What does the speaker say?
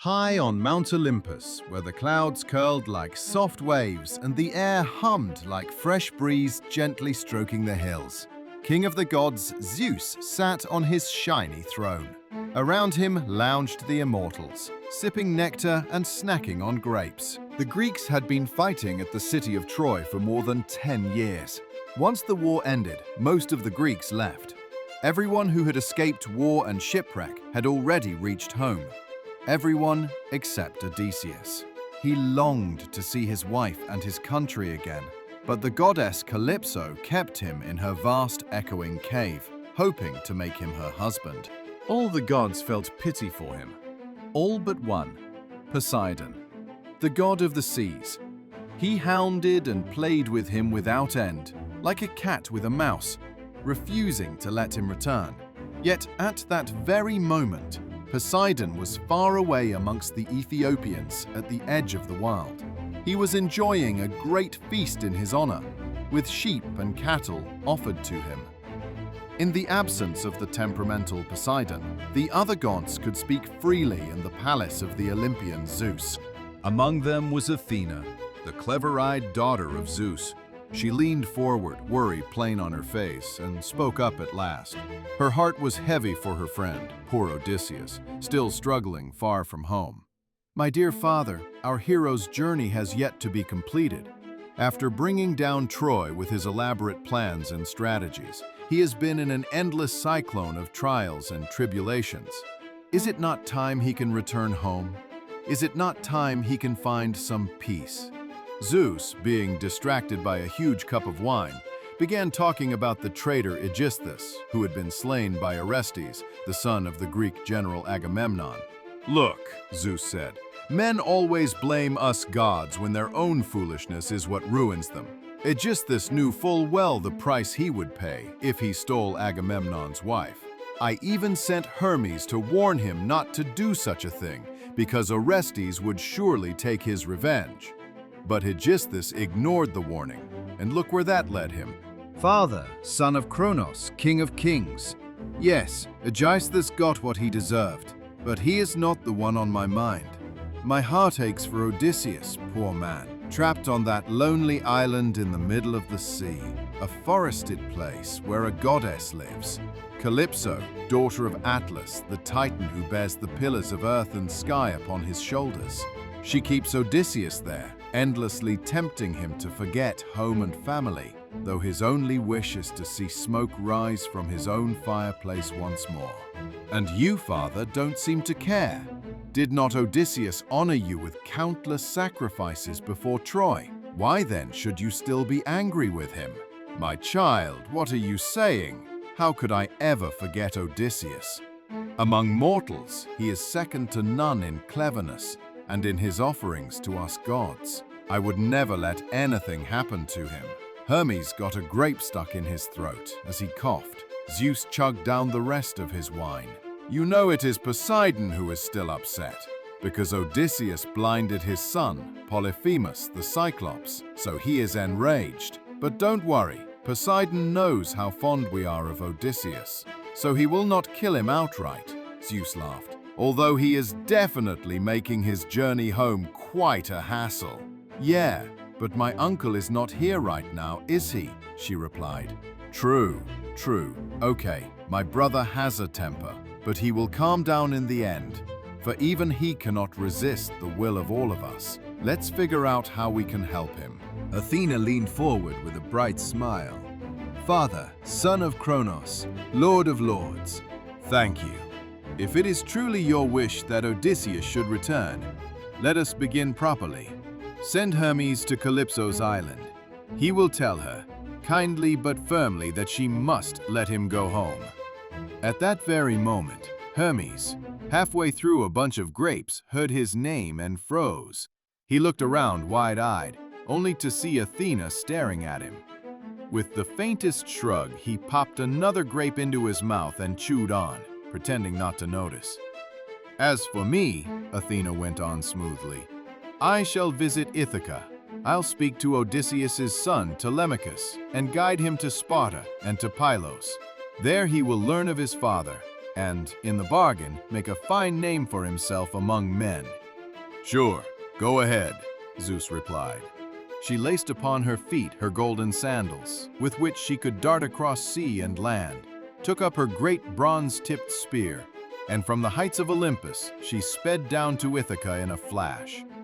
High on Mount Olympus, where the clouds curled like soft waves and the air hummed like fresh breeze gently stroking the hills, King of the gods Zeus sat on his shiny throne. Around him lounged the immortals, sipping nectar and snacking on grapes. The Greeks had been fighting at the city of Troy for more than 10 years. Once the war ended, most of the Greeks left. Everyone who had escaped war and shipwreck had already reached home. Everyone except Odysseus. He longed to see his wife and his country again, but the goddess Calypso kept him in her vast echoing cave, hoping to make him her husband. All the gods felt pity for him. All but one, Poseidon, the god of the seas. He hounded and played with him without end, like a cat with a mouse, refusing to let him return. Yet at that very moment, Poseidon was far away amongst the Ethiopians at the edge of the world. He was enjoying a great feast in his honor, with sheep and cattle offered to him. In the absence of the temperamental Poseidon, the other gods could speak freely in the palace of the Olympian Zeus. Among them was Athena, the clever-eyed daughter of Zeus. She leaned forward, worry plain on her face, and spoke up at last. Her heart was heavy for her friend, poor Odysseus, still struggling far from home. "My dear father, our hero's journey has yet to be completed. After bringing down Troy with his elaborate plans and strategies, he has been in an endless cyclone of trials and tribulations. Is it not time he can return home? Is it not time he can find some peace?" Zeus, being distracted by a huge cup of wine, began talking about the traitor Aegisthus, who had been slain by Orestes, the son of the Greek general Agamemnon. "Look," Zeus said, "men always blame us gods when their own foolishness is what ruins them. Aegisthus knew full well the price he would pay if he stole Agamemnon's wife. I even sent Hermes to warn him not to do such a thing, because Orestes would surely take his revenge. But Aegisthus ignored the warning, and look where that led him. Father, son of Kronos, king of kings. Yes, Aegisthus got what he deserved, but he is not the one on my mind. My heart aches for Odysseus, poor man, trapped on that lonely island in the middle of the sea, a forested place where a goddess lives. Calypso, daughter of Atlas, the titan who bears the pillars of earth and sky upon his shoulders. She keeps Odysseus there, endlessly tempting him to forget home and family, though his only wish is to see smoke rise from his own fireplace once more. And you, father, don't seem to care. Did not Odysseus honor you with countless sacrifices before Troy? Why then should you still be angry with him? My child, what are you saying? How could I ever forget Odysseus? Among mortals, he is second to none in cleverness, and in his offerings to us gods. I would never let anything happen to him." Hermes got a grape stuck in his throat as he coughed. Zeus chugged down the rest of his wine. "You know it is Poseidon who is still upset, because Odysseus blinded his son, Polyphemus the Cyclops, so he is enraged. But don't worry, Poseidon knows how fond we are of Odysseus, so he will not kill him outright," Zeus laughed. "Although he is definitely making his journey home quite a hassle." "Yeah, but my uncle is not here right now, is he?" she replied. True. Okay, my brother has a temper, but he will calm down in the end, for even he cannot resist the will of all of us. Let's figure out how we can help him." Athena leaned forward with a bright smile. "Father, son of Kronos, Lord of Lords, thank you. If it is truly your wish that Odysseus should return, let us begin properly. Send Hermes to Calypso's island. He will tell her, kindly but firmly, that she must let him go home." At that very moment, Hermes, halfway through a bunch of grapes, heard his name and froze. He looked around wide-eyed, only to see Athena staring at him. With the faintest shrug, he popped another grape into his mouth and chewed on, pretending not to notice. "As for me," Athena went on smoothly, "I shall visit Ithaca. I'll speak to Odysseus's son, Telemachus, and guide him to Sparta and to Pylos. There he will learn of his father, and, in the bargain, make a fine name for himself among men. "Sure, go ahead," Zeus replied. She laced upon her feet her golden sandals, with which she could dart across sea and land, took up her great bronze-tipped spear, and from the heights of Olympus she sped down to Ithaca in a flash.